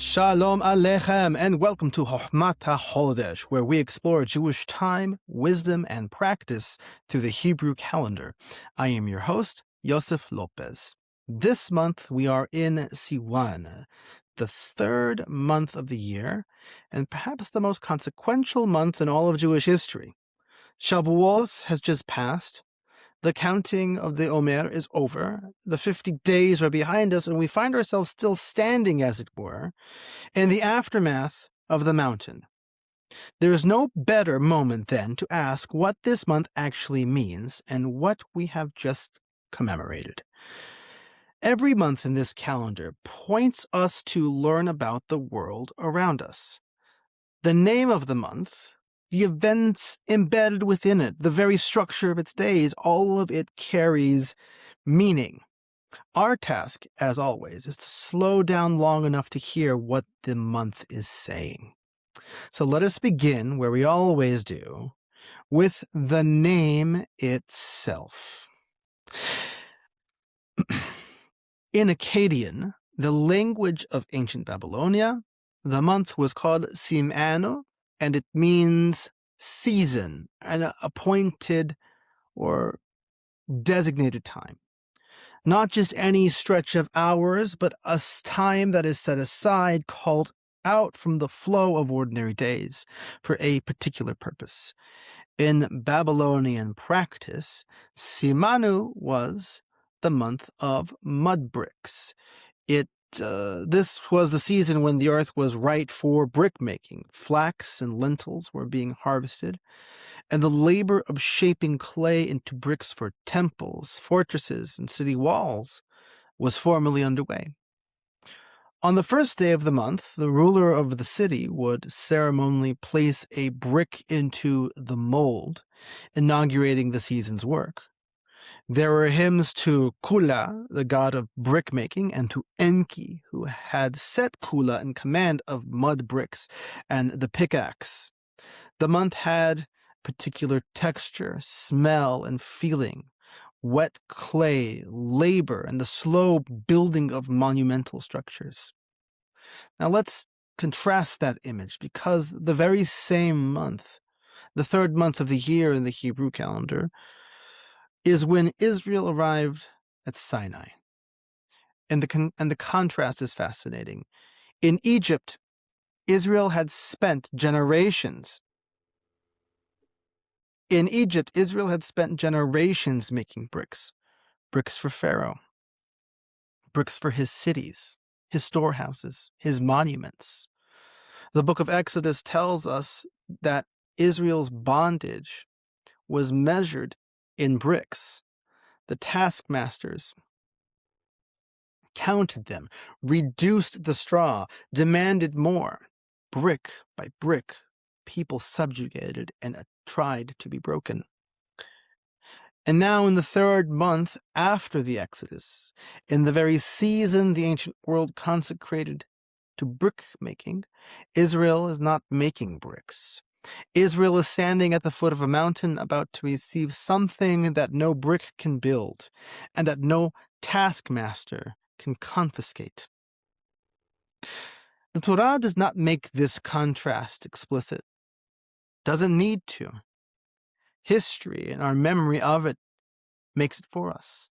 Shalom Aleichem, and welcome to Ḥokhmat ha-Ḥodesh, where we explore Jewish time, wisdom, and practice through the Hebrew calendar. I am your host, Yosef Lopez. This month we are in Siwan, the third month of the year, and perhaps the most consequential month in all of Jewish history. Shabhū'oth has just passed. The counting of the Omer is over. The 50 days are behind us, and we find ourselves still standing, as it were, in the aftermath of the mountain. There is no better moment, then, to ask what this month actually means and what we have just commemorated. Every month in this calendar points us to learn about the world around us. The name of the month, the events embedded within it, the very structure of its days, all of it carries meaning. Our task, as always, is to slow down long enough to hear what the month is saying. So let us begin, where we always do, with the name itself. In Akkadian, the language of ancient Babylonia, the month was called Sim'anu, and it means season, an appointed or designated time. Not just any stretch of hours, but a time that is set aside, called out from the flow of ordinary days for a particular purpose. In Babylonian practice, Simanu was the month of mud bricks. This was the season when the earth was right for brick making. Flax and lentils were being harvested, and the labor of shaping clay into bricks for temples, fortresses, and city walls was formally underway. On the first day of the month, the ruler of the city would ceremonially place a brick into the mold, inaugurating the season's work. There were hymns to Kula, the god of brick-making, and to Enki, who had set Kula in command of mud bricks and the pickaxe. The month had particular texture, smell, and feeling, wet clay, labor, and the slow building of monumental structures. Now let's contrast that image, because the very same month, the third month of the year in the Hebrew calendar, is when Israel arrived at Sinai. And the contrast is fascinating. In Egypt, Israel had spent generations making bricks. Bricks for Pharaoh. Bricks for his cities, his storehouses, his monuments. The book of Exodus tells us that Israel's bondage was measured in bricks. The taskmasters counted them, reduced the straw, demanded more. Brick by brick, people subjugated and tried to be broken. And now in the third month after the Exodus, in the very season the ancient world consecrated to brick making, Israel is not making bricks. Israel is standing at the foot of a mountain about to receive something that no brick can build and that no taskmaster can confiscate. The Torah does not make this contrast explicit. Doesn't need to. History and our memory of it makes it for us.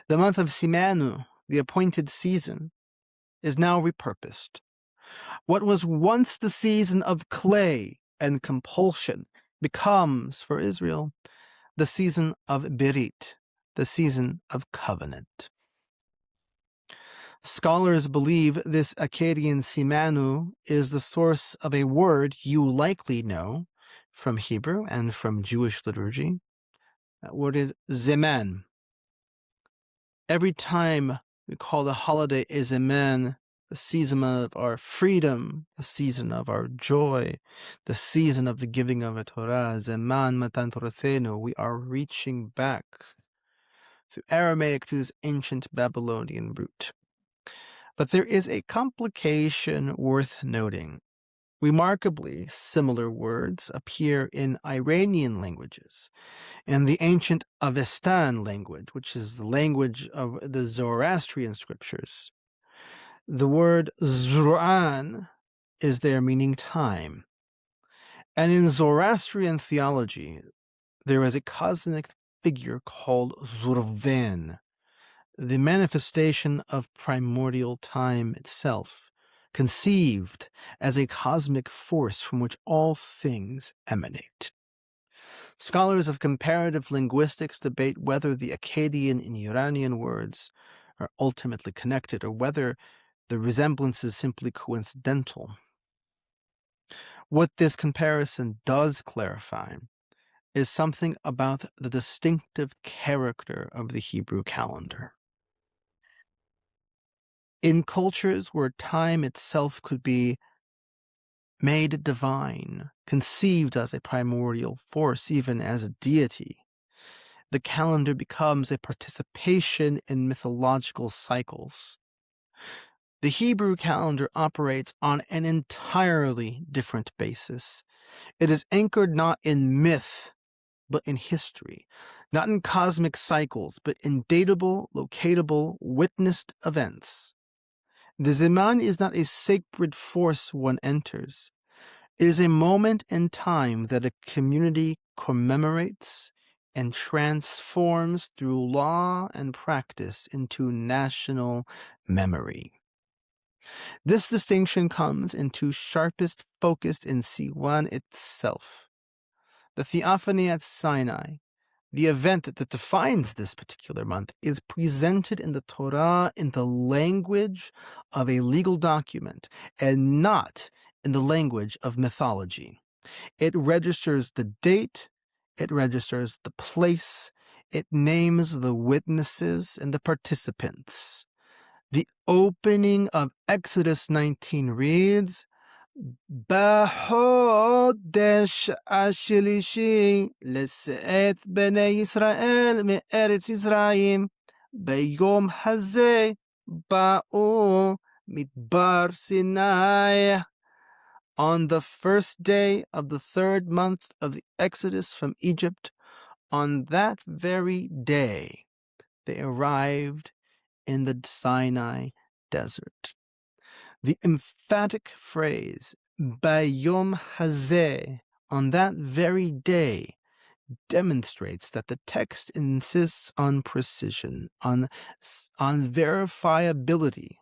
The month of Simanu, the appointed season, is now repurposed. What was once the season of clay and compulsion becomes, for Israel, the season of Berit, the season of covenant. Scholars believe this Akkadian Simanu is the source of a word you likely know from Hebrew and from Jewish liturgy. That word is zeman. Every time we call the holiday a zeman, the season of our freedom, the season of our joy, the season of the giving of a Torah, zeman matan Torathenu, we are reaching back through Aramaic to this ancient Babylonian root. But there is a complication worth noting. Remarkably, similar words appear in Iranian languages, and the ancient Avestan language, which is the language of the Zoroastrian scriptures. The word Zru'an is there meaning time. And in Zoroastrian theology, there is a cosmic figure called Zurvan, the manifestation of primordial time itself, conceived as a cosmic force from which all things emanate. Scholars of comparative linguistics debate whether the Akkadian and Iranian words are ultimately connected or whether the resemblance is simply coincidental. What this comparison does clarify is something about the distinctive character of the Hebrew calendar. In cultures where time itself could be made divine, conceived as a primordial force, even as a deity, the calendar becomes a participation in mythological cycles. The Hebrew calendar operates on an entirely different basis. It is anchored not in myth, but in history, not in cosmic cycles, but in datable, locatable, witnessed events. The Zeman is not a sacred force one enters. It is a moment in time that a community commemorates and transforms through law and practice into national memory. This distinction comes into sharpest focus in Siwan itself. The theophany at Sinai, the event that defines this particular month, is presented in the Torah in the language of a legal document and not in the language of mythology. It registers the date, it registers the place, it names the witnesses and the participants. The opening of Exodus 19 reads, ha-Ḥodesh השלישי לשאת בני ישראל מארץ מצרים ביום הזה באו מדבר סיני. On the first day of the third month of the Exodus from Egypt, on that very day, they arrived in the Sinai desert. The emphatic phrase, Bayom Hazeh, on that very day, demonstrates that the text insists on precision, on verifiability.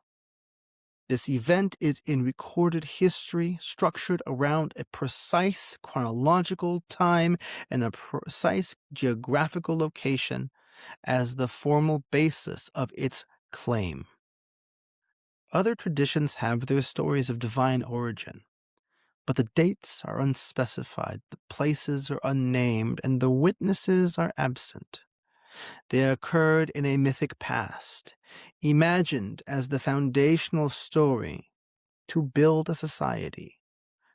This event is in recorded history, structured around a precise chronological time and a precise geographical location as the formal basis of its claim. Other traditions have their stories of divine origin, but the dates are unspecified, the places are unnamed, and the witnesses are absent. They occurred in a mythic past, imagined as the foundational story to build a society.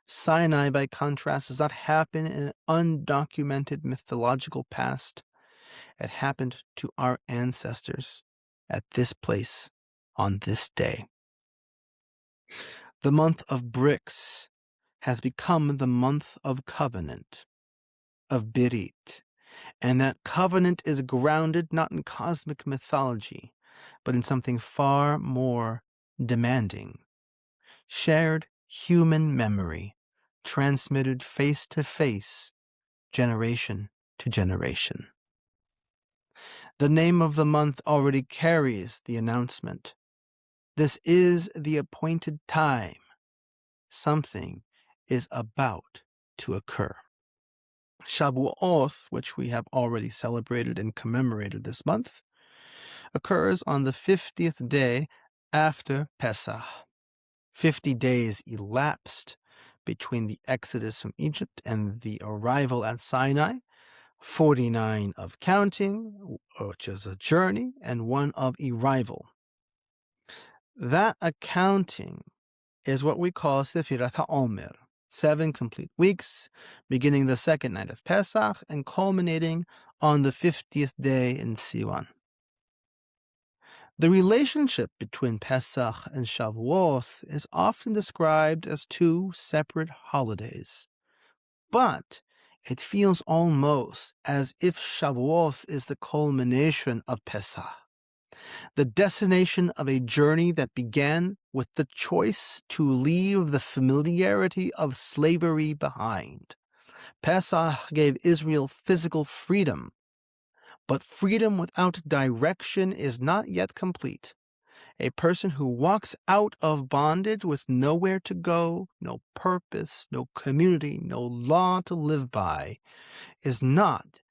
Sinai, by contrast, does not happen in an undocumented mythological past. It happened to our ancestors at this place on this day. The month of bricks has become the month of covenant, of Birit, and that covenant is grounded not in cosmic mythology, but in something far more demanding. Shared human memory, transmitted face to face, generation to generation. The name of the month already carries the announcement. This is the appointed time. Something is about to occur. Shabhū'oth, which we have already celebrated and commemorated this month, occurs on the 50th day after Pesach. 50 days elapsed between the exodus from Egypt and the arrival at Sinai, 49 of counting, which is a journey, and 1 of arrival. That accounting is what we call Sefirat HaOmer, 7 complete weeks, beginning the second night of Pesach and culminating on the 50th day in Siwan. The relationship between Pesach and Shabhū'oth is often described as 2 separate holidays, but it feels almost as if Shabhū'oth is the culmination of Pesach, the destination of a journey that began with the choice to leave the familiarity of slavery behind. Pesach gave Israel physical freedom, but freedom without direction is not yet complete. A person who walks out of bondage with nowhere to go, no purpose, no community, no law to live by, is not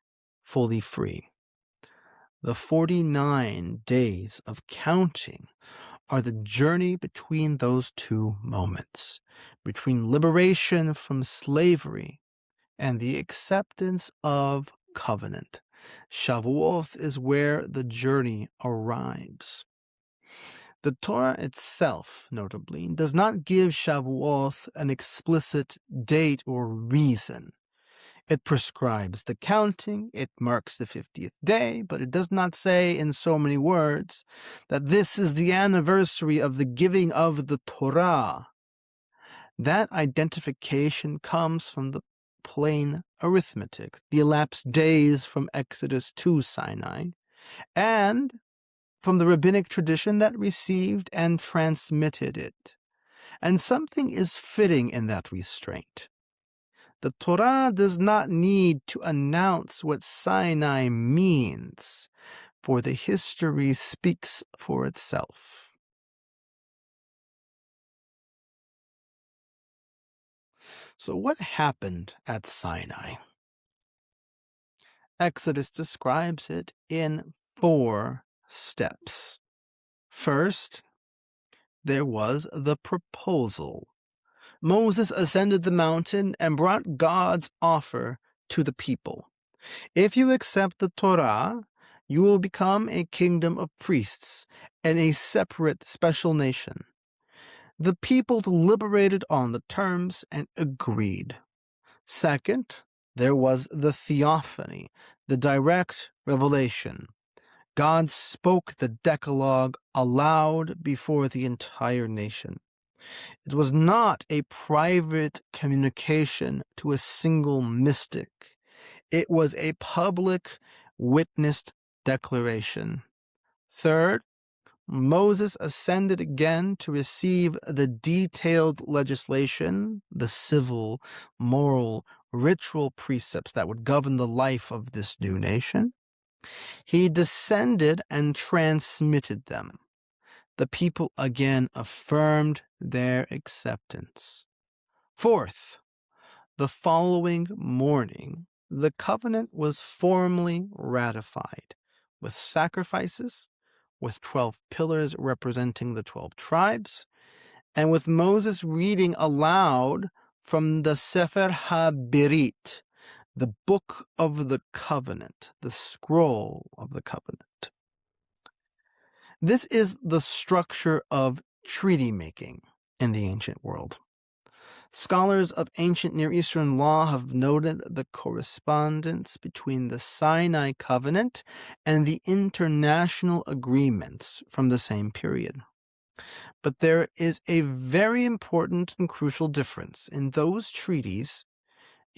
fully free. The 49 days of counting are the journey between those two moments, between liberation from slavery and the acceptance of covenant. Shabhū'oth is where the journey arrives. The Torah itself, notably, does not give Shabhū'oth an explicit date or reason. It prescribes the counting, it marks the 50th day, but it does not say in so many words that this is the anniversary of the giving of the Torah. That identification comes from the plain arithmetic, the elapsed days from Exodus to Sinai, and from the rabbinic tradition that received and transmitted it. And something is fitting in that restraint. The Torah does not need to announce what Sinai means, for the history speaks for itself. So what happened at Sinai? Exodus describes it in 4 steps. First, there was the proposal. Moses ascended the mountain and brought God's offer to the people. If you accept the Torah, you will become a kingdom of priests and a separate special nation. The people deliberated on the terms and agreed. Second, there was the theophany, the direct revelation. God spoke the Decalogue aloud before the entire nation. It was not a private communication to a single mystic. It was a public, witnessed declaration. Third, Moses ascended again to receive the detailed legislation, the civil, moral, ritual precepts that would govern the life of this new nation. He descended and transmitted them. The people again affirmed their acceptance. Fourth, the following morning, the covenant was formally ratified with sacrifices, with 12 pillars representing the 12 tribes, and with Moses reading aloud from the Sefer HaBerit, the book of the covenant, the scroll of the covenant. This is the structure of treaty making in the ancient world. Scholars of ancient Near Eastern law have noted the correspondence between the Sinai covenant and the international agreements from the same period. But there is a very important and crucial difference. In those treaties,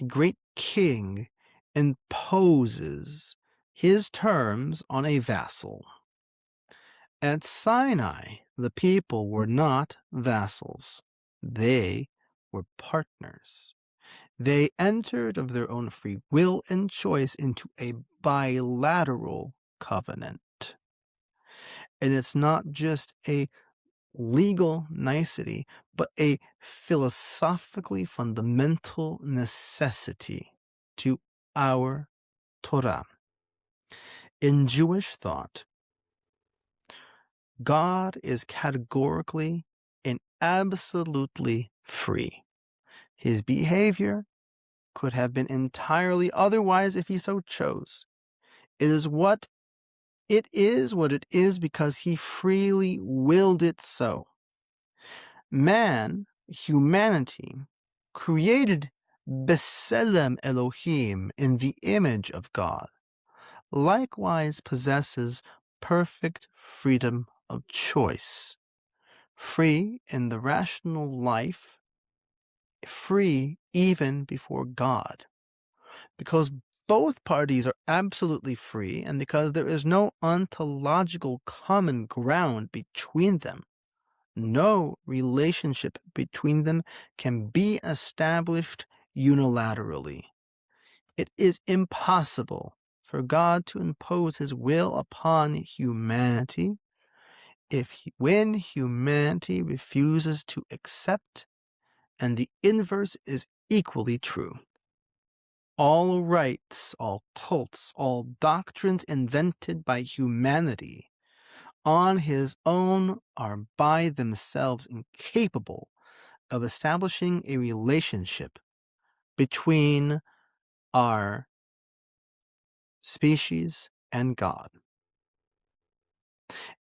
a great king imposes his terms on a vassal. At Sinai, the people were not vassals. They were partners. They entered of their own free will and choice into a bilateral covenant. And it's not just a legal nicety, but a philosophically fundamental necessity to our Torah. In Jewish thought, God is categorically and absolutely free. His behavior could have been entirely otherwise if he so chose. It is what it is because he freely willed it so. Man, humanity, created B'Selem Elohim, in the image of God, likewise possesses perfect freedom of choice, free in the rational life, free even before God. Because both parties are absolutely free, and because there is no ontological common ground between them, No relationship between them can be established unilaterally. It is impossible for God to impose his will upon humanity when humanity refuses to accept, and the inverse is equally true. All rites, all cults, all doctrines invented by humanity on his own are by themselves incapable of establishing a relationship between our species and God.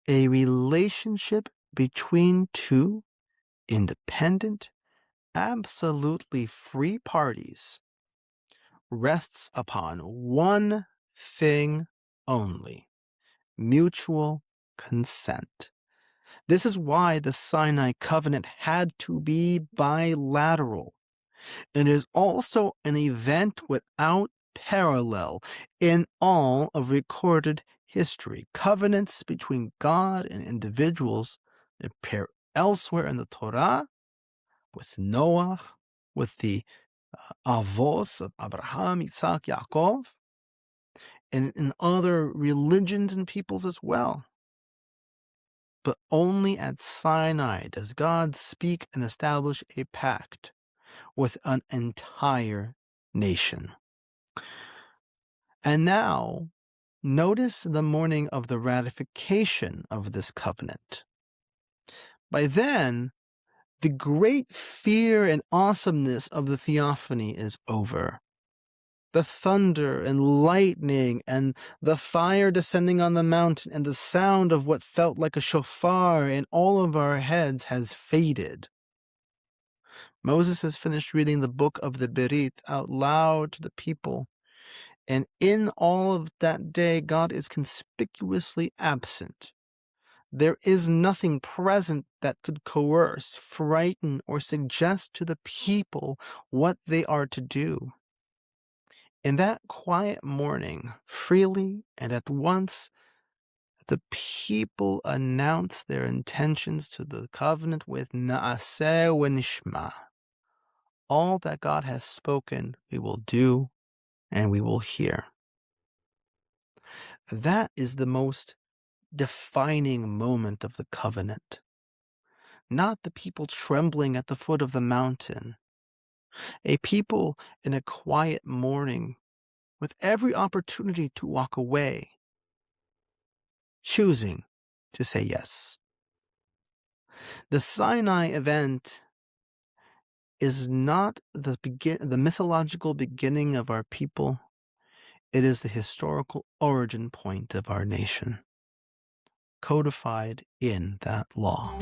A relationship between two independent, absolutely free parties rests upon one thing only: mutual consent. This is why the Sinai covenant had to be bilateral. It is also an event without parallel in all of recorded history. Covenants between God and individuals appear elsewhere in the Torah, with Noah, with the Avos of Abraham, Isaac, Yaakov, and in other religions and peoples as well. But only at Sinai does God speak and establish a pact with an entire nation. And now, notice the morning of the ratification of this covenant. By then, the great fear and awesomeness of the theophany is over. The thunder and lightning and the fire descending on the mountain and the sound of what felt like a shofar in all of our heads has faded. Moses has finished reading the book of the Berit out loud to the people, and in all of that day, God is conspicuously absent. There is nothing present that could coerce, frighten, or suggest to the people what they are to do. In that quiet morning, freely and at once, the people announce their intentions to the covenant with Na'aseh v'nishma. All that God has spoken, we will do and we will hear. That is the most defining moment of the covenant. Not the people trembling at the foot of the mountain. A people in a quiet morning with every opportunity to walk away, choosing to say yes. The Sinai event is not the mythological beginning of our people. It is the historical origin point of our nation, codified in that law.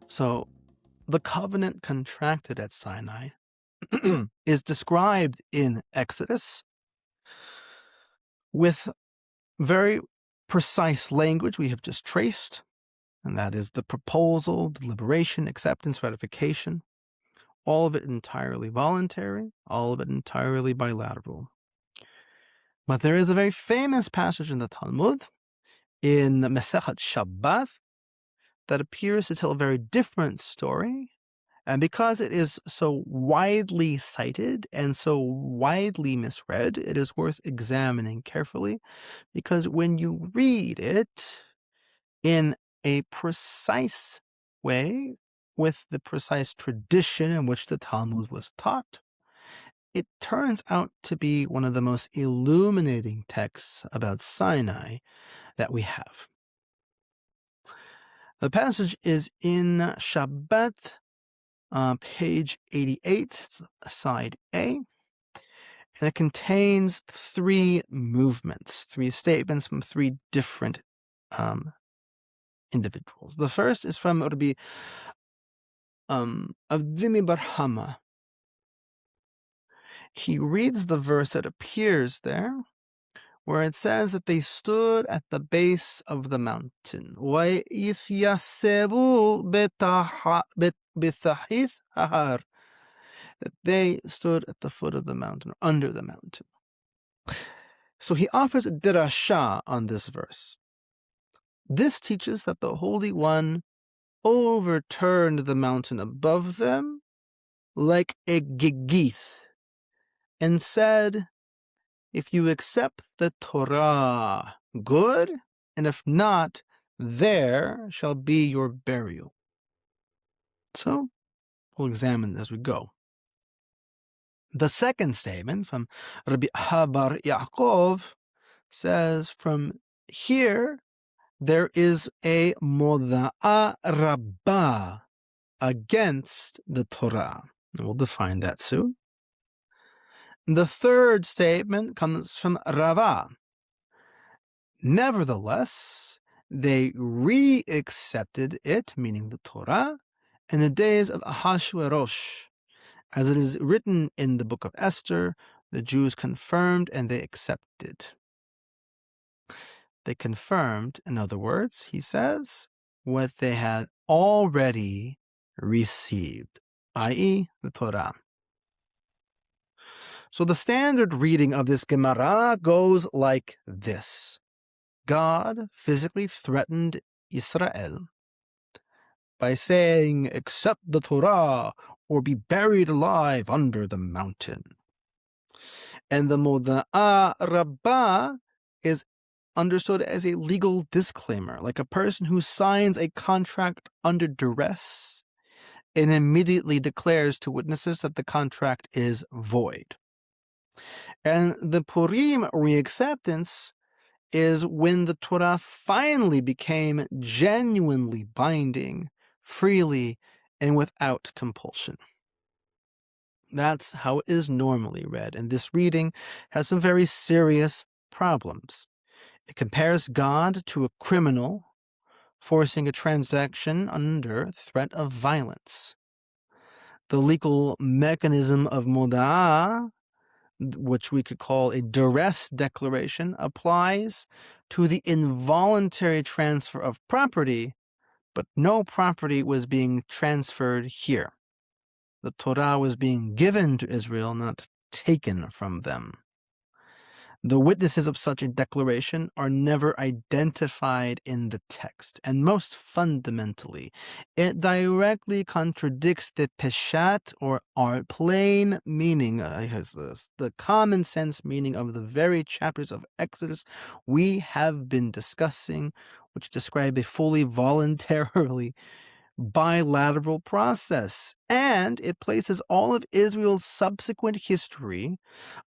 So, the covenant contracted at Sinai is described in Exodus with very precise language we have just traced, and that is the proposal, deliberation, acceptance, ratification, all of it entirely voluntary, all of it entirely bilateral. But there is a very famous passage in the Talmud, in the Masechet Shabhū'oth, that appears to tell a very different story. And because it is so widely cited and so widely misread, it is worth examining carefully, because when you read it in a precise way, with the precise tradition in which the Talmud was taught, it turns out to be one of the most illuminating texts about Sinai that we have. The passage is in Shabhū'oth, page 88, side A, and it contains three movements, three statements from three different individuals. The first is from Rabbi Avimi Bar Hama, he reads the verse that appears there, where it says that they stood at the base of the mountain. That they stood at the foot of the mountain, or under the mountain. So he offers a dirasha on this verse. This teaches that the Holy One overturned the mountain above them like a gigith and said, if you accept the Torah, good, and if not, there shall be your burial. So we'll examine as we go. The second statement from Rabbi Bar Yaakov says, from here there is a moda'a rabbah against the Torah. And we'll define that soon. The third statement comes from Rava. Nevertheless, they re-accepted it, meaning the Torah, in the days of Ahasuerus. As it is written in the book of Esther, the Jews confirmed and they accepted. They confirmed, in other words, he says, what they had already received, i.e., the Torah. So the standard reading of this Gemara goes like this. God physically threatened Israel by saying, accept the Torah or be buried alive under the mountain. And the moda'a rabbah is understood as a legal disclaimer, like a person who signs a contract under duress and immediately declares to witnesses that the contract is void. And the Purim reacceptance is when the Torah finally became genuinely binding, freely, and without compulsion. That's how it is normally read, and this reading has some very serious problems. It compares God to a criminal forcing a transaction under threat of violence. The legal mechanism of moda'ah, which we could call a duress declaration, applies to the involuntary transfer of property, but no property was being transferred here. The Torah was being given to Israel, not taken from them. The witnesses of such a declaration are never identified in the text, and most fundamentally, it directly contradicts the peshat, or our plain meaning, the common sense meaning of the very chapters of Exodus we have been discussing, which describe a fully voluntarily bilateral process, and it places all of Israel's subsequent history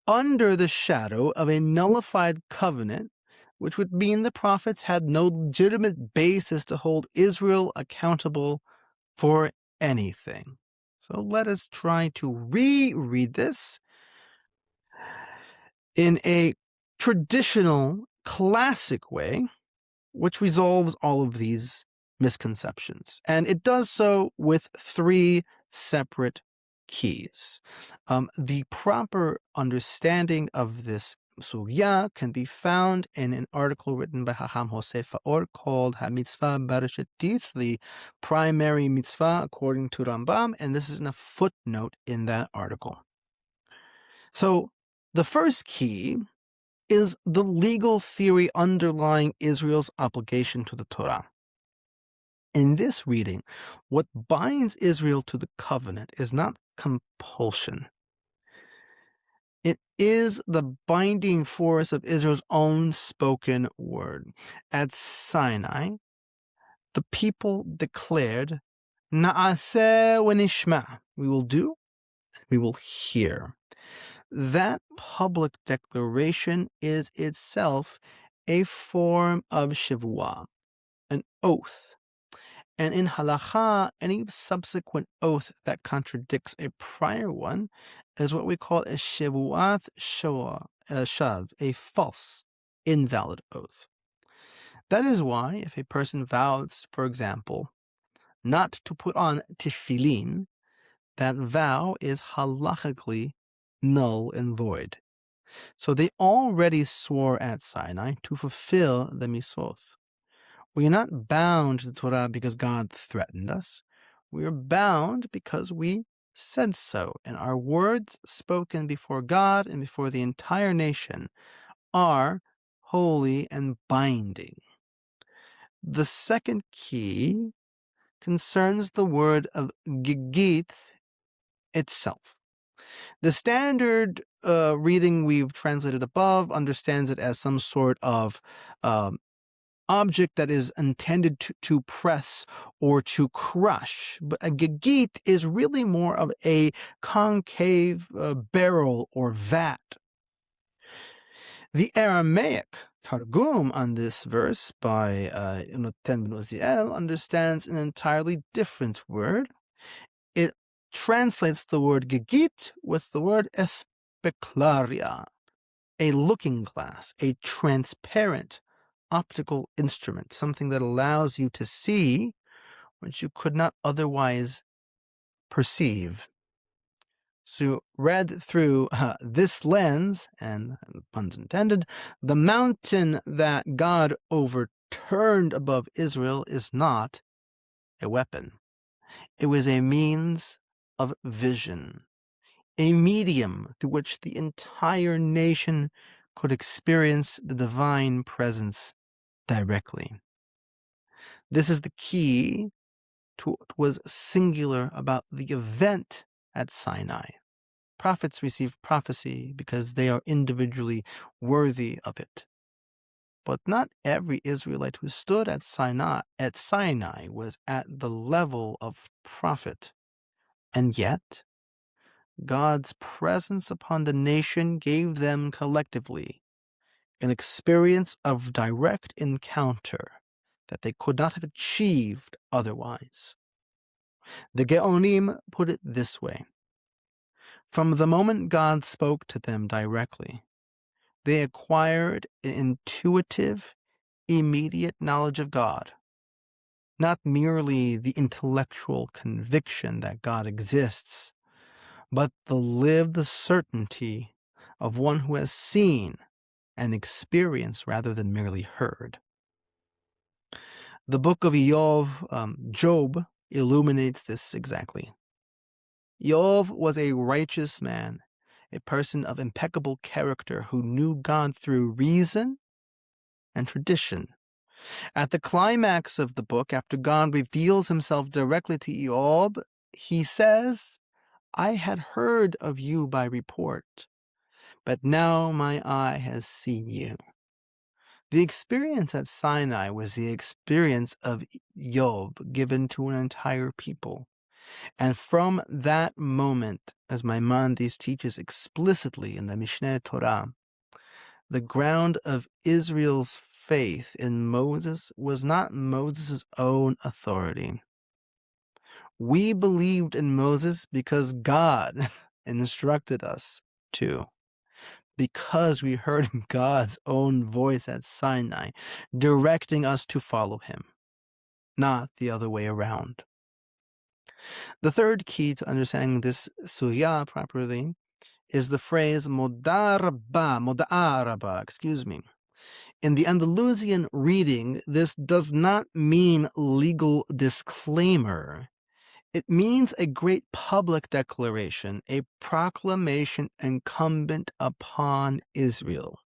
under the shadow of a nullified covenant, which would mean the prophets had no legitimate basis to hold Israel accountable for anything. So let us try to reread this in a traditional, classic way, which resolves all of these misconceptions. And it does so with three separate keys. The proper understanding of this sugya can be found in an article written by Hacham Yosef Lopez called Ha-Mitzvah Bereshit, the primary mitzvah according to Rambam, and this is in a footnote in that article. So the first key is the legal theory underlying Israel's obligation to the Torah. In this reading, what binds Israel to the covenant is not compulsion. It is the binding force of Israel's own spoken word. At Sinai, the people declared, Na'aseh v'nishma, we will do, we will hear. That public declaration is itself a form of Shavhū'oth, an oath. And in halakha, any subsequent oath that contradicts a prior one is what we call a Shabhū'oth shav, a false, invalid oath. That is why if a person vows, for example, not to put on tefillin, that vow is halachically null and void. So they already swore at Sinai to fulfill the mitzvot. We are not bound to the Torah because God threatened us. We are bound because we said so, and our words spoken before God and before the entire nation are holy and binding. The second key concerns the word of gigit itself. The standard reading we've translated above understands it as some sort of object that is intended to press or to crush. But a gigit is really more of a concave barrel or vat. The Aramaic Targum on this verse by Yonatan ben Uziel understands an entirely different word. It translates the word gigit with the word espeklaria, a looking glass, a transparent optical instrument, something that allows you to see what you could not otherwise perceive. So read through this lens, and puns intended, the mountain that God overturned above Israel is not a weapon. It was a means of vision, a medium through which the entire nation could experience the divine presence directly. This is the key to what was singular about the event at Sinai. Prophets receive prophecy because they are individually worthy of it. But not every Israelite who stood at Sinai was at the level of prophet. And yet, God's presence upon the nation gave them collectively an experience of direct encounter that they could not have achieved otherwise. The Geonim put it this way: from the moment God spoke to them directly, they acquired an intuitive, immediate knowledge of God, not merely the intellectual conviction that God exists, but the lived certainty of one who has seen and experienced rather than merely heard. The book of Job, illuminates this exactly. Job was a righteous man, a person of impeccable character who knew God through reason and tradition. At the climax of the book, after God reveals himself directly to Job, he says, "I had heard of you by report, but now my eye has seen you." The experience at Sinai was the experience of Job given to an entire people. And from that moment, as Maimonides teaches explicitly in the Mishneh Torah, the ground of Israel's faith in Moses was not Moses' own authority. We believed in Moses because God instructed us to, because we heard God's own voice at Sinai, directing us to follow him, not the other way around. The third key to understanding this surah properly is the phrase moda'araba, In the Andalusian reading, this does not mean legal disclaimer. It means a great public declaration, a proclamation incumbent upon Israel.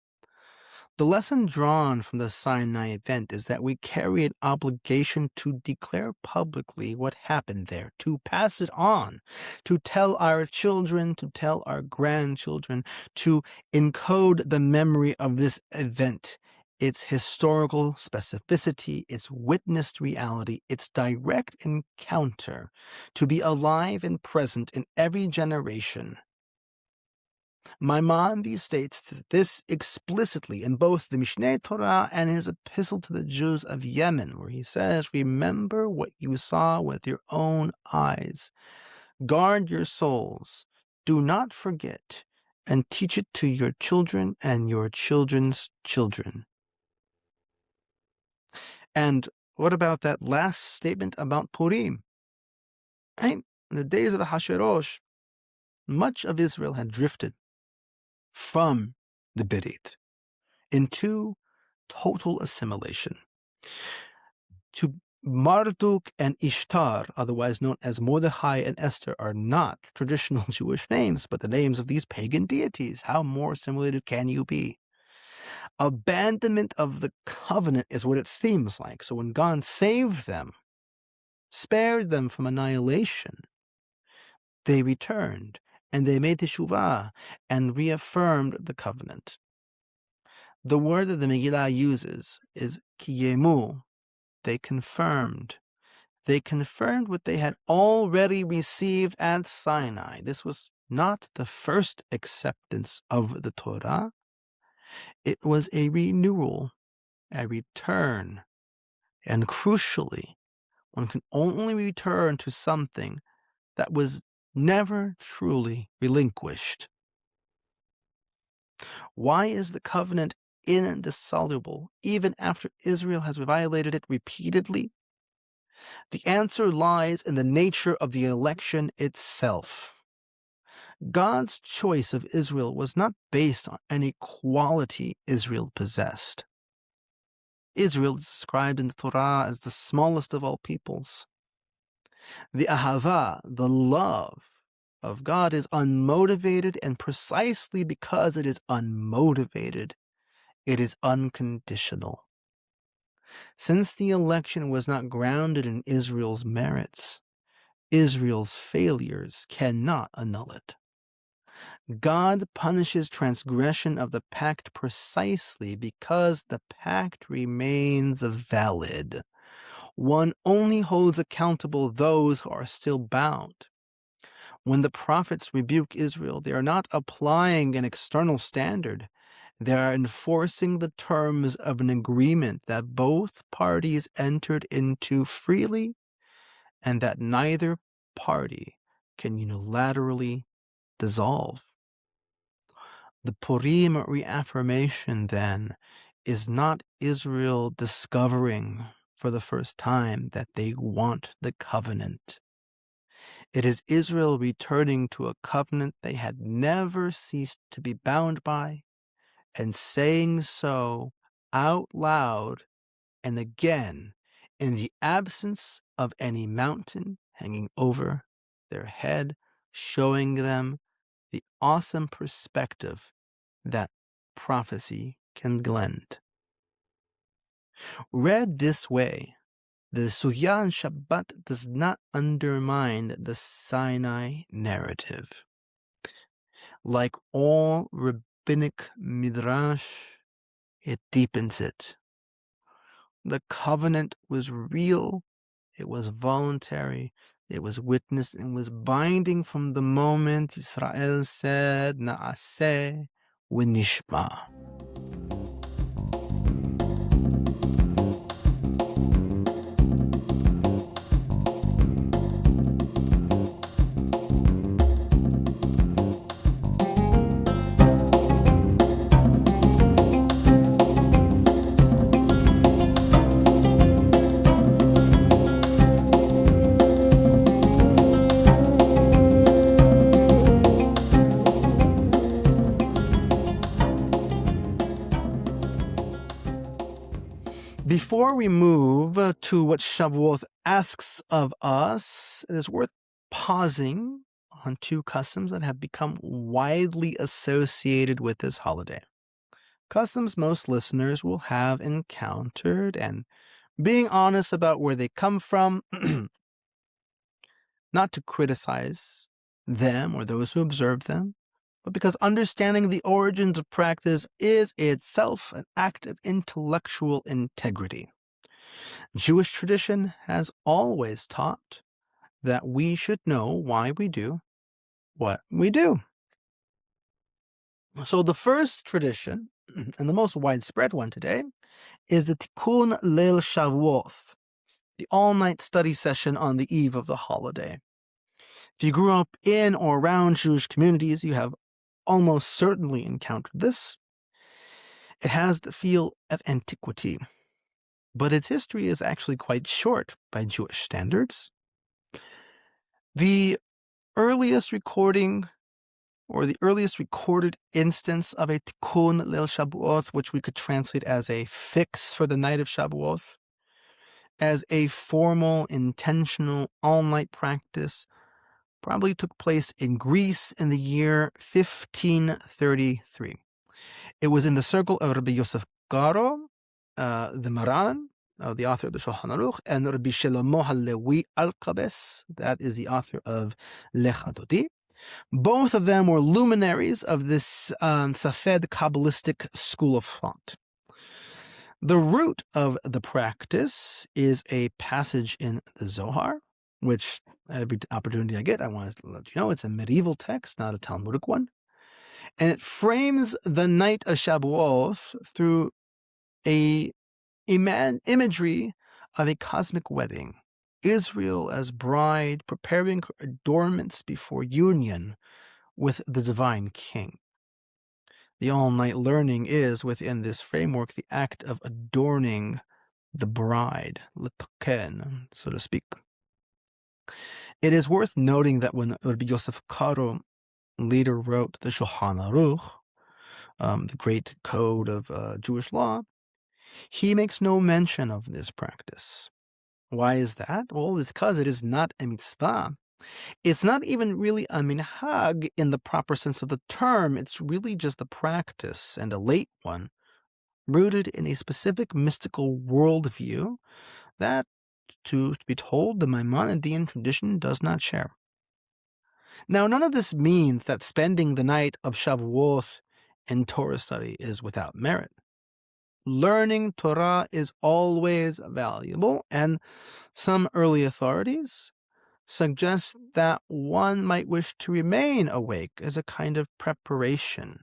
The lesson drawn from the Sinai event is that we carry an obligation to declare publicly what happened there, to pass it on, to tell our children, to tell our grandchildren, to encode the memory of this event, its historical specificity, its witnessed reality, its direct encounter, to be alive and present in every generation. Maimonides states this explicitly in both the Mishneh Torah and his epistle to the Jews of Yemen, where he says, "Remember what you saw with your own eyes. Guard your souls. Do not forget, and teach it to your children and your children's children." And what about that last statement about Purim? Right? In the days of ha-Ḥodesh, much of Israel had drifted from the Berith into total assimilation. To Marduk and Ishtar, otherwise known as Mordechai and Esther, are not traditional Jewish names, but the names of these pagan deities. How more assimilated can you be? Abandonment of the covenant is what it seems like. So when God saved them, spared them from annihilation, they returned and they made teshuvah and reaffirmed the covenant. The word that the Megillah uses is kiyemu. They confirmed. They confirmed what they had already received at Sinai. This was not the first acceptance of the Torah. It was a renewal, a return. And crucially, one can only return to something that was never truly relinquished. Why is the covenant indissoluble even after Israel has violated it repeatedly? The answer lies in the nature of the election itself. God's choice of Israel was not based on any quality Israel possessed. Israel is described in the Torah as the smallest of all peoples. The ahava, the love of God, is unmotivated, and precisely because it is unmotivated, it is unconditional. Since the election was not grounded in Israel's merits, Israel's failures cannot annul it. God punishes transgression of the pact precisely because the pact remains valid. One only holds accountable those who are still bound. When the prophets rebuke Israel, they are not applying an external standard. They are enforcing the terms of an agreement that both parties entered into freely and that neither party can unilaterally dissolve. The Purim reaffirmation, then, is not Israel discovering for the first time that they want the covenant. It is Israel returning to a covenant they had never ceased to be bound by, and saying so out loud and again in the absence of any mountain hanging over their head, showing them the awesome perspective that prophecy can lend. Read this way, the Sugya on Shabbat does not undermine the Sinai narrative. Like all rabbinic midrash, it deepens it. The covenant was real, it was voluntary, it was witnessed, and was binding from the moment Israel said, Na'aseh v'nishma. Before we move to what Shabhū'oth asks of us, it is worth pausing on two customs that have become widely associated with this holiday. Customs most listeners will have encountered, and being honest about where they come from, not to criticize them or those who observe them, but because understanding the origins of practice is itself an act of intellectual integrity. Jewish tradition has always taught that we should know why we do what we do. So the first tradition, and the most widespread one today, is the Tikkun Leil Shav'oth, the all-night study session on the eve of the holiday. If you grew up in or around Jewish communities, you have almost certainly encountered this. It has the feel of antiquity, but its history is actually quite short by Jewish standards. The earliest recording or the earliest recorded instance of a tikkun leil Shabhū'oth, which we could translate as a fix for the night of Shabhū'oth, as a formal, intentional, all-night practice, probably took place in Greece in the year 1533. It was in the circle of Rabbi Yosef Karo, the Maran, the author of the Shulchan Aruch, and Rabbi Shlomo HaLewi Alkabes, that is the author of Lecha Dodi. Both of them were luminaries of this Safed Kabbalistic school of thought. The root of the practice is a passage in the Zohar, which every opportunity I get, I want to let you know it's a medieval text, not a Talmudic one. And it frames the night of Shabhū'oth through a imagery of a cosmic wedding, Israel as bride preparing her adornments before union with the divine king. The all-night learning is, within this framework, the act of adorning the bride, l'taken, so to speak. It is worth noting that when Rabbi Yosef Karo later wrote the Shulchan Aruch, the great code of Jewish law, he makes no mention of this practice. Why is that? Well, it's because it is not a mitzvah. It's not even really a minhag in the proper sense of the term. It's really just a practice, and a late one, rooted in a specific mystical worldview that, to be told, the Maimonidean tradition does not share. Now, none of this means that spending the night of Shabhū'oth in Torah study is without merit. Learning Torah is always valuable, and some early authorities suggest that one might wish to remain awake as a kind of preparation,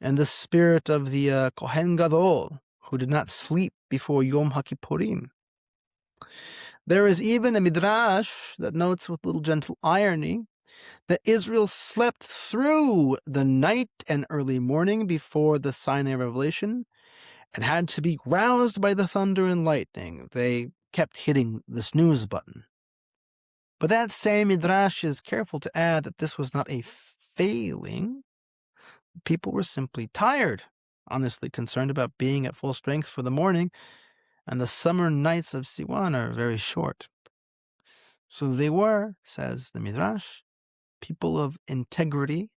and the spirit of the Kohen Gadol, who did not sleep before Yom HaKippurim. There is even a midrash that notes with little gentle irony that Israel slept through the night and early morning before the Sinai revelation and had to be roused by the thunder and lightning. They kept hitting the snooze button. But that same midrash is careful to add that this was not a failing. People were simply tired, honestly concerned about being at full strength for the morning, and the summer nights of Siwan are very short. So they were, says the midrash, people of integrity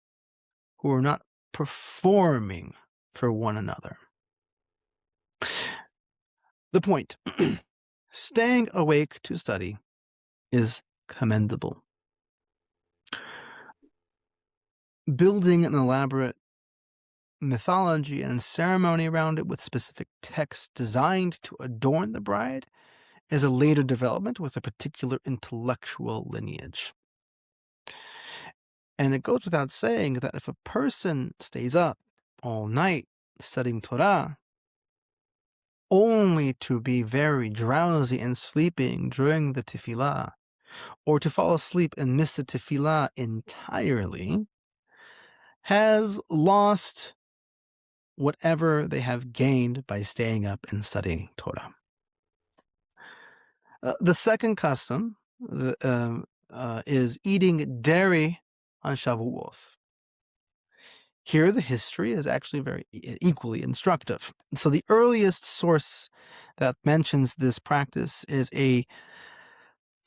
who were not performing for one another. The point, staying awake to study is commendable. Building an elaborate mythology and ceremony around it with specific texts designed to adorn the bride is a later development with a particular intellectual lineage. And it goes without saying that if a person stays up all night studying Torah, only to be very drowsy and sleeping during the tefillah, or to fall asleep and miss the tefillah entirely, has lost whatever they have gained by staying up and studying Torah. The second custom is eating dairy on Shabhū'oth. Here, the history is actually very equally instructive. So the earliest source that mentions this practice is a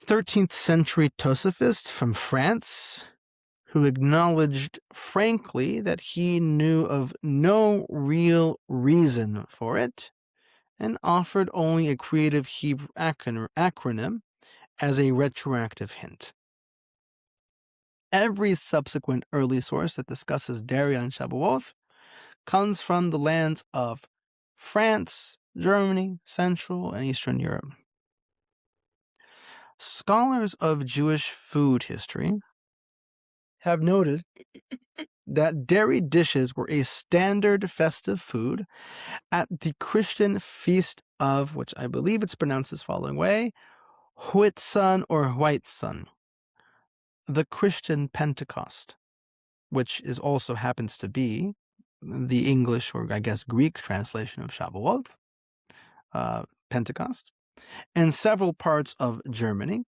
13th century Tosafist from France, who acknowledged frankly that he knew of no real reason for it, and offered only a creative Hebrew acronym as a retroactive hint. Every subsequent early source that discusses dairy on Shabhū'oth comes from the lands of France, Germany, Central and Eastern Europe. Scholars of Jewish food history have noted that dairy dishes were a standard festive food at the Christian feast of, which I believe it's pronounced this following way, Whitsun or Whitesun, the Christian Pentecost, which is also happens to be the English or I guess Greek translation of Shabhū'oth, Pentecost, in several parts of Germany.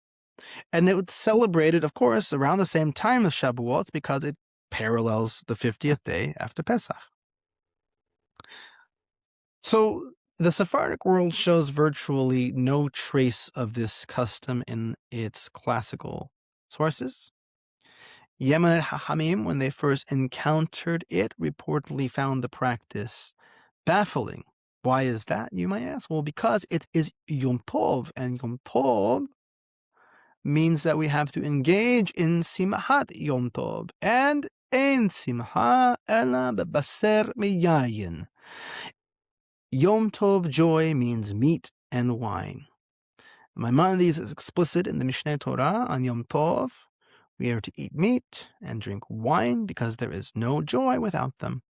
And it was celebrated, of course, around the same time as Shabhū'oth because it parallels the 50th day after Pesach. So the Sephardic world shows virtually no trace of this custom in its classical sources. Yemenite Hachamim, when they first encountered it, reportedly found the practice baffling. Why is that, you might ask? Well, because it is Yom Tov, and Yom Tov means that we have to engage in Simchat Yom Tov, and Ein Simcha ela bebaser miyayin. Yom Tov joy means meat and wine. Maimonides is explicit in the Mishneh Torah on Yom Tov. We are to eat meat and drink wine because there is no joy without them.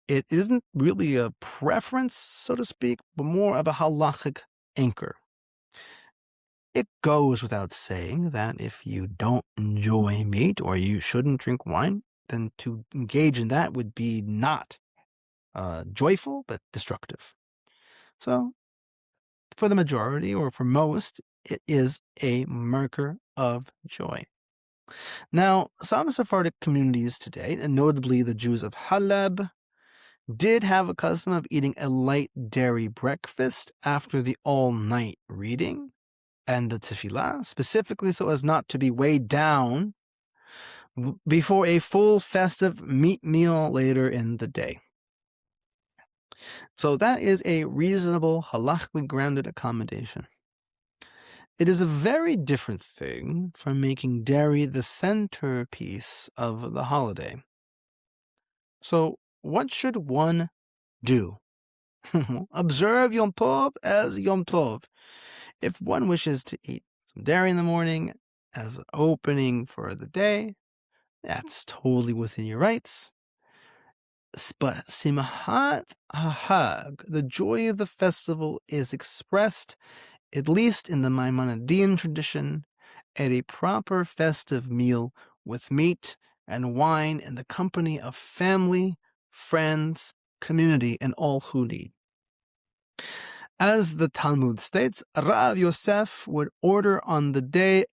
It isn't really a preference, so to speak, but more of a halakhic anchor. It goes without saying that if you don't enjoy meat or you shouldn't drink wine, then to engage in that would be not joyful, but destructive. So, for the majority, or for most, it is a marker of joy. Now, some Sephardic communities today, and notably the Jews of Halab, did have a custom of eating a light dairy breakfast after the all-night reading and the tefillah, specifically so as not to be weighed down before a full festive meat meal later in the day. So that is a reasonable, halachically grounded accommodation. It is a very different thing from making dairy the centerpiece of the holiday. So what should one do? Observe Yom Tov as Yom Tov. If one wishes to eat some dairy in the morning as an opening for the day, that's totally within your rights. But Simchat HaHag, the joy of the festival, is expressed, at least in the Maimonidean tradition, at a proper festive meal with meat and wine in the company of family, friends, community, and all who need. As the Talmud states, Rav Yosef would order on the day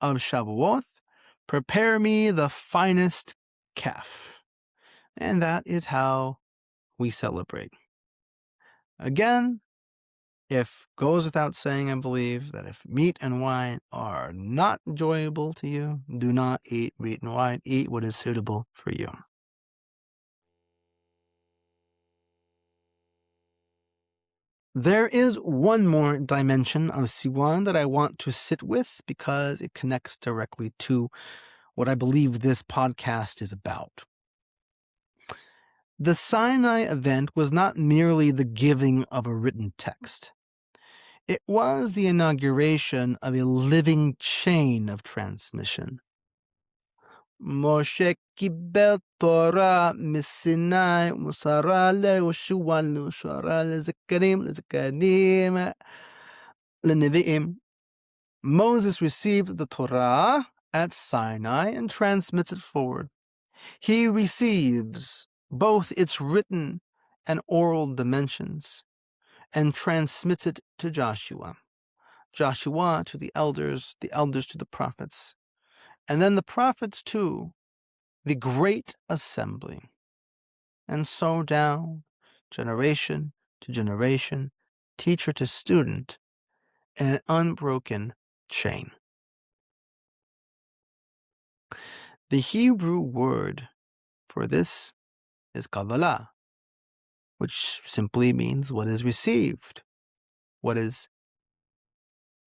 of Shabhū'oth, prepare me the finest calf. And that is how we celebrate. Again, if goes without saying, I believe, that if meat and wine are not enjoyable to you, do not eat meat and wine. Eat what is suitable for you. There is one more dimension of Siwan that I want to sit with because it connects directly to what I believe this podcast is about. The Sinai event was not merely the giving of a written text. It was the inauguration of a living chain of transmission. Moshe קיבל תורה מסיני ומסרה ליהושע ליהושע לזקנים לנביאים. Moses received the Torah at Sinai and transmits it forward. He receives both its written and oral dimensions and transmits it to Joshua. Joshua to the elders to the prophets, and then the prophets to the great assembly, and so down, generation to generation, teacher to student, in an unbroken chain. The Hebrew word for this is Kabbalah, which simply means what is received, what is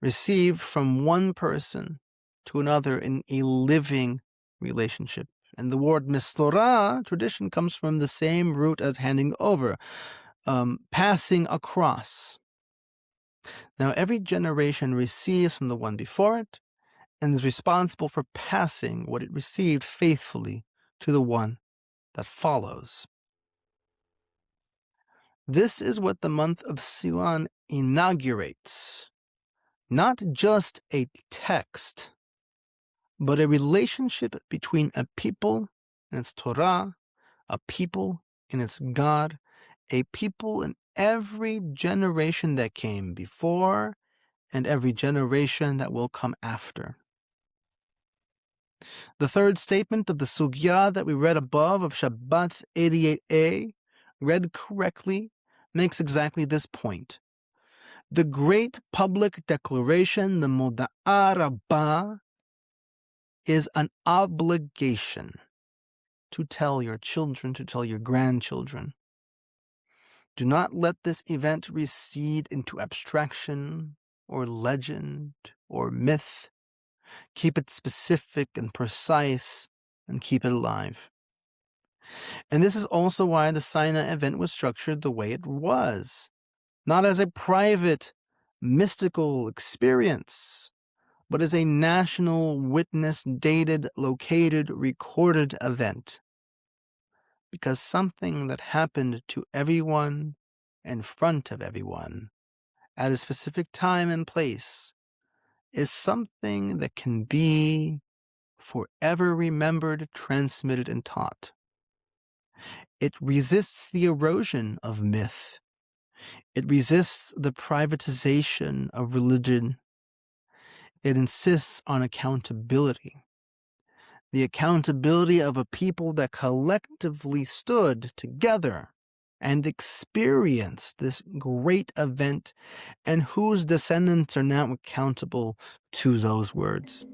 received from one person to another in a living relationship. And the word mistorah, tradition, comes from the same root as handing over, passing across. Now, every generation receives from the one before it and is responsible for passing what it received faithfully to the one that follows. This is what the month of Siwan inaugurates. Not just a text, but a relationship between a people and its Torah, a people and its God, a people in every generation that came before and every generation that will come after. The third statement of the sugya that we read above of Shabbat 88a, read correctly, makes exactly this point. The great public declaration, the Moda'ah Rabbah, is an obligation to tell your children, to tell your grandchildren. Do not let this event recede into abstraction or legend or myth. Keep it specific and precise and keep it alive. And this is also why the Sinai event was structured the way it was, not as a private, mystical experience, but as a national, witness-dated, located, recorded event. Because something that happened to everyone in front of everyone at a specific time and place is something that can be forever remembered, transmitted, and taught. It resists the erosion of myth. It resists the privatization of religion. It insists on accountability. The accountability of a people that collectively stood together and experienced this great event and whose descendants are now accountable to those words.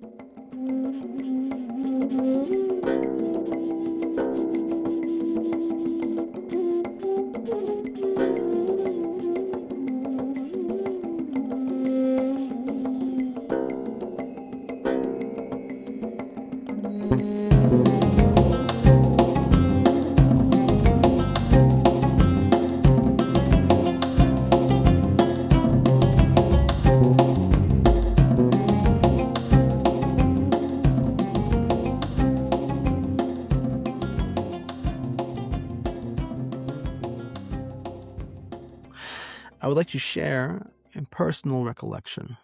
I would like to share a personal recollection.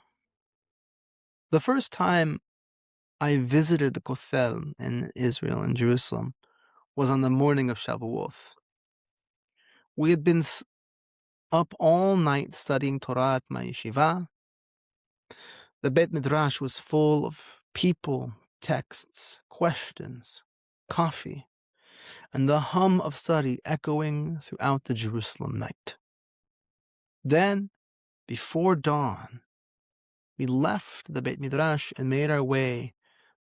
The first time I visited the Kotel in Israel, in Jerusalem, was on the morning of Shabhū'oth. We had been up all night studying Torah at my yeshiva. The Beit Midrash was full of people, texts, questions, coffee, and the hum of study echoing throughout the Jerusalem night. Then, before dawn, we left the Beit Midrash and made our way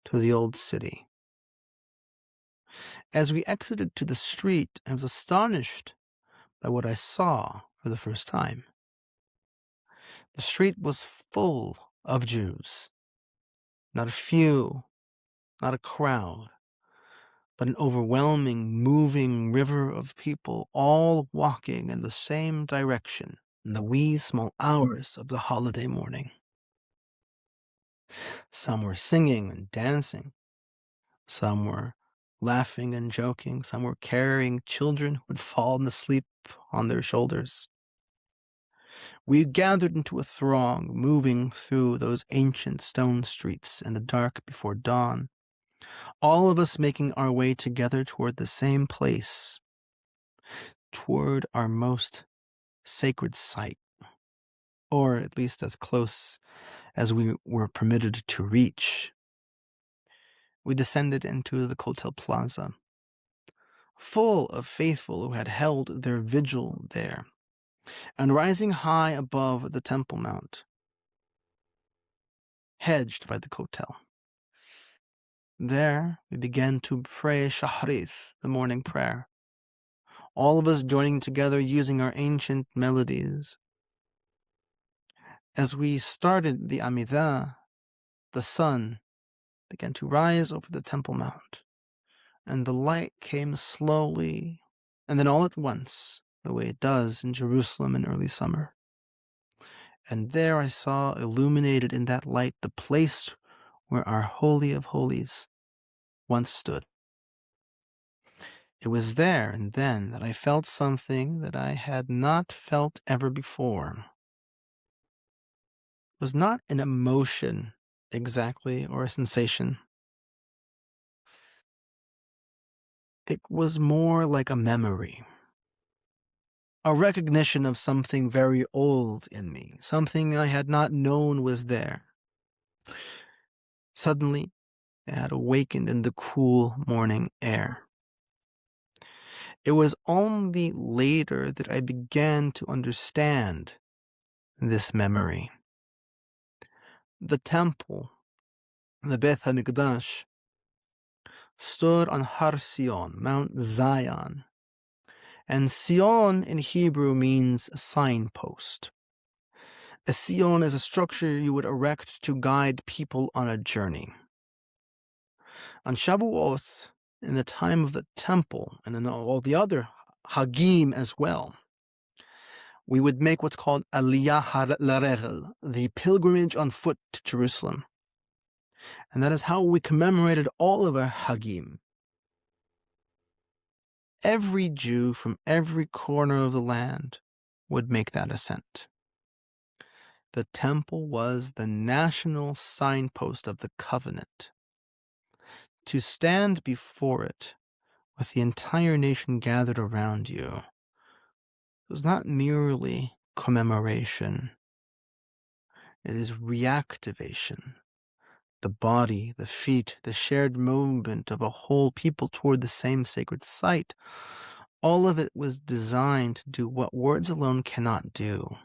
to the old city. As we exited to the street, I was astonished by what I saw for the first time. The street was full of Jews. Not a few, not a crowd, but an overwhelming, moving river of people, all walking in the same direction in the wee small hours of the holiday morning. Some were singing and dancing. Some were laughing and joking. Some were carrying children who had fallen asleep on their shoulders. We gathered into a throng, moving through those ancient stone streets in the dark before dawn, all of us making our way together toward the same place, toward our most sacred site, or at least as close as we were permitted to reach. We descended into the Kotel Plaza, full of faithful who had held their vigil there, and rising high above the Temple Mount, hedged by the Kotel. There we began to pray Shahrith, the morning prayer, all of us joining together using our ancient melodies. As we started the Amidah, the sun began to rise over the Temple Mount, and the light came slowly, and then all at once, the way it does in Jerusalem in early summer. And there I saw illuminated in that light the place where our Holy of Holies once stood. It was there and then that I felt something that I had not felt ever before. It was not an emotion exactly, or a sensation. It was more like a memory, a recognition of something very old in me, something I had not known was there. Suddenly, It had awakened in the cool morning air. It was only later that I began to understand this memory. The temple, the Beth HaMikdash, stood on Har Sion, Mount Zion. And Sion in Hebrew means signpost. A Sion is a structure you would erect to guide people on a journey. On Shabhū'oth, in the time of the temple, and in all the other Hagim as well, we would make what's called Aliyah Laregel, the pilgrimage on foot to Jerusalem. And that is how we commemorated all of our Hagim. Every Jew from every corner of the land would make that ascent. The temple was the national signpost of the covenant. To stand before it with the entire nation gathered around you was not merely commemoration. It is reactivation. The body, the feet, the shared movement of a whole people toward the same sacred site, all of it was designed to do what words alone cannot do.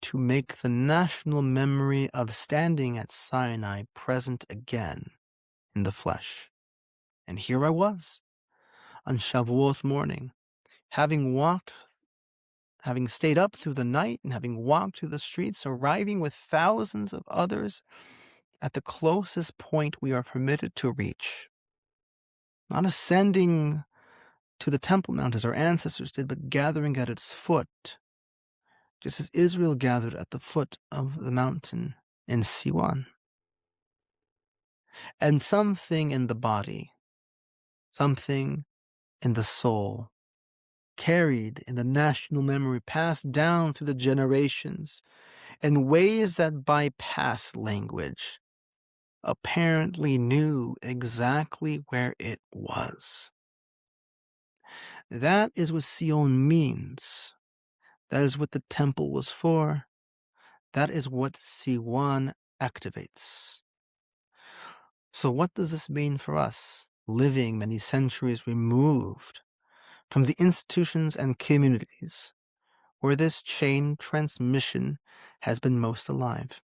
To make the national memory of standing at Sinai present again in the flesh. And here I was, on Shavuot morning, having stayed up through the night and having walked through the streets, arriving with thousands of others at the closest point we are permitted to reach. Not ascending to the Temple Mount as our ancestors did, but gathering at its foot, just as Israel gathered at the foot of the mountain in Siwan. And something in the body, something in the soul, carried in the national memory, passed down through the generations in ways that bypass language, apparently knew exactly where it was. That is what Sion means. That is what the temple was for. That is what Siwan activates. So what does this mean for us, living many centuries removed from the institutions and communities where this chain transmission has been most alive?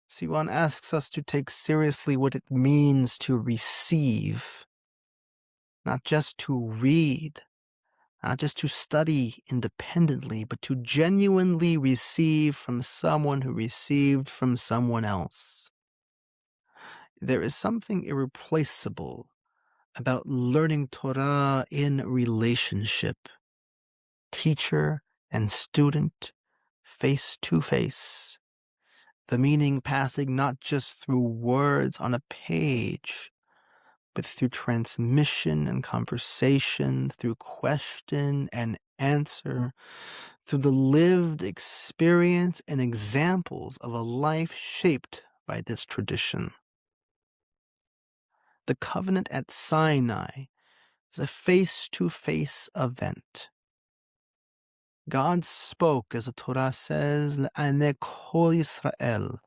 Siwan asks us to take seriously what it means to receive, not just to read, not just to study independently, but to genuinely receive from someone who received from someone else. There is something irreplaceable about learning Torah in relationship, teacher and student, face to face. The meaning passing not just through words on a page, but through transmission and conversation, through question and answer, through the lived experience and examples of a life shaped by this tradition. The covenant at Sinai is a face-to-face event. God spoke, as the Torah says, "Le'anei kol Yisrael,"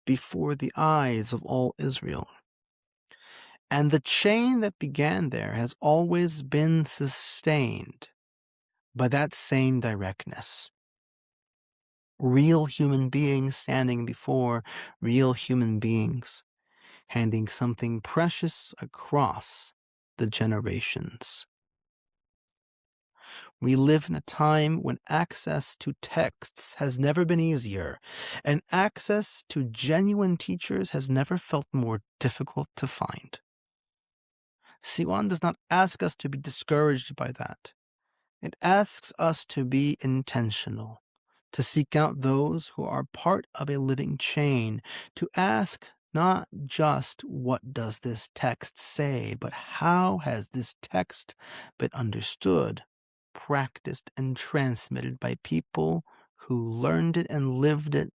before the eyes of all Israel. And the chain that began there has always been sustained by that same directness. Real human beings standing before real human beings, handing something precious across the generations. We live in a time when access to texts has never been easier, and access to genuine teachers has never felt more difficult to find. Siwan does not ask us to be discouraged by that. It asks us to be intentional, to seek out those who are part of a living chain, to ask not just what does this text say, but how has this text been understood, practiced, and transmitted by people who learned it and lived it,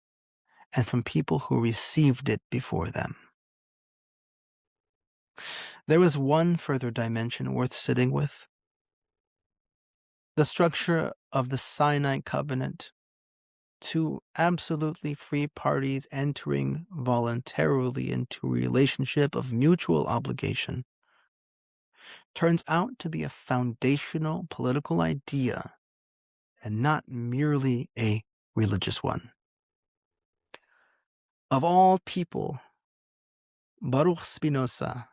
and from people who received it before them. There was one further dimension worth sitting with. The structure of the Sinai covenant two absolutely free parties entering voluntarily into a relationship of mutual obligation turns out to be a foundational political idea and not merely a religious one. Of all people, Baruch Spinoza,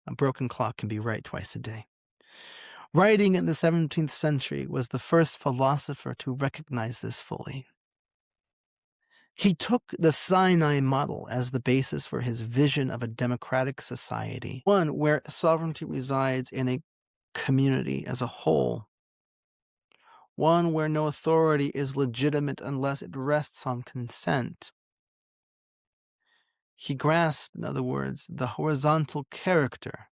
a broken clock can be right twice a day, writing in the 17th century, was the first philosopher to recognize this fully. He took the Sinai model as the basis for his vision of a democratic society, one where sovereignty resides in a community as a whole, one where no authority is legitimate unless it rests on consent. He grasped, in other words, the horizontal character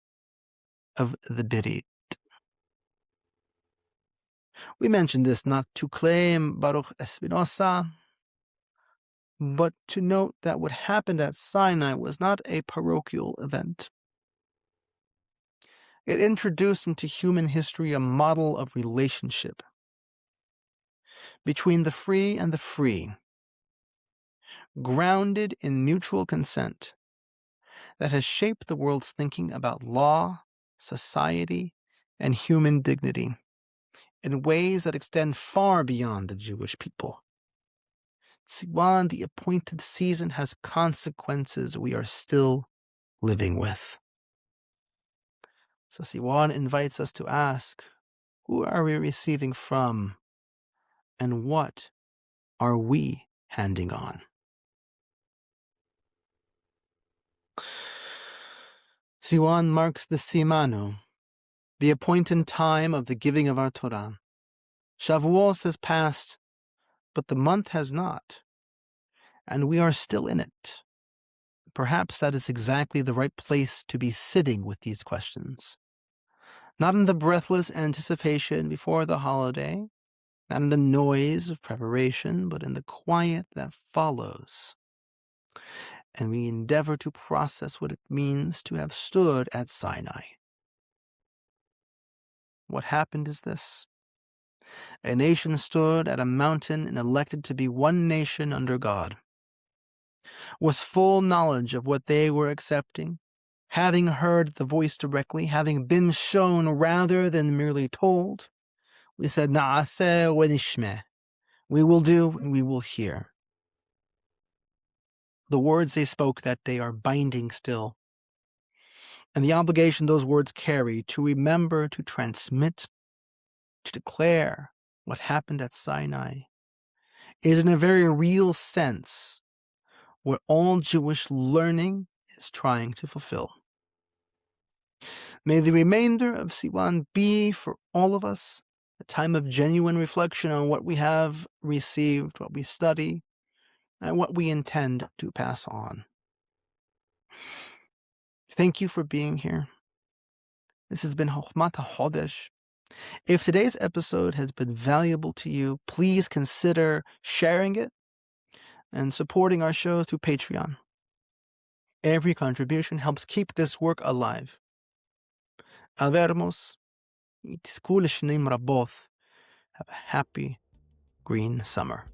of the Berit. We mention this not to claim Baruch Spinoza, but to note that what happened at Sinai was not a parochial event. It introduced into human history a model of relationship between the free and the free, grounded in mutual consent, that has shaped the world's thinking about law, society, and human dignity in ways that extend far beyond the Jewish people. Siwan, the appointed season, has consequences we are still living with. So Siwan invites us to ask, who are we receiving from, and what are we handing on? Siwan marks the Simanu, the appointed time of the giving of our Torah. Shabhū'oth has passed, but the month has not, and we are still in it. Perhaps that is exactly the right place to be sitting with these questions. Not in the breathless anticipation before the holiday, not in the noise of preparation, but in the quiet that follows. And we endeavor to process what it means to have stood at Sinai. What happened is this. A nation stood at a mountain and elected to be one nation under God. With full knowledge of what they were accepting, having heard the voice directly, having been shown rather than merely told, we said, Na'aseh wa nishmeh. We will do and we will hear. The words they spoke that day are binding still. And the obligation those words carry to remember, to transmit, to declare what happened at Sinai is in a very real sense what all Jewish learning is trying to fulfill. May the remainder of Siwan be, for all of us, a time of genuine reflection on what we have received, what we study, and what we intend to pass on. Thank you for being here. This has been Ḥokhmat ha-Ḥodesh. If today's episode has been valuable to you, please consider sharing it and supporting our show through Patreon. Every contribution helps keep this work alive. Alvermos, have a happy green summer.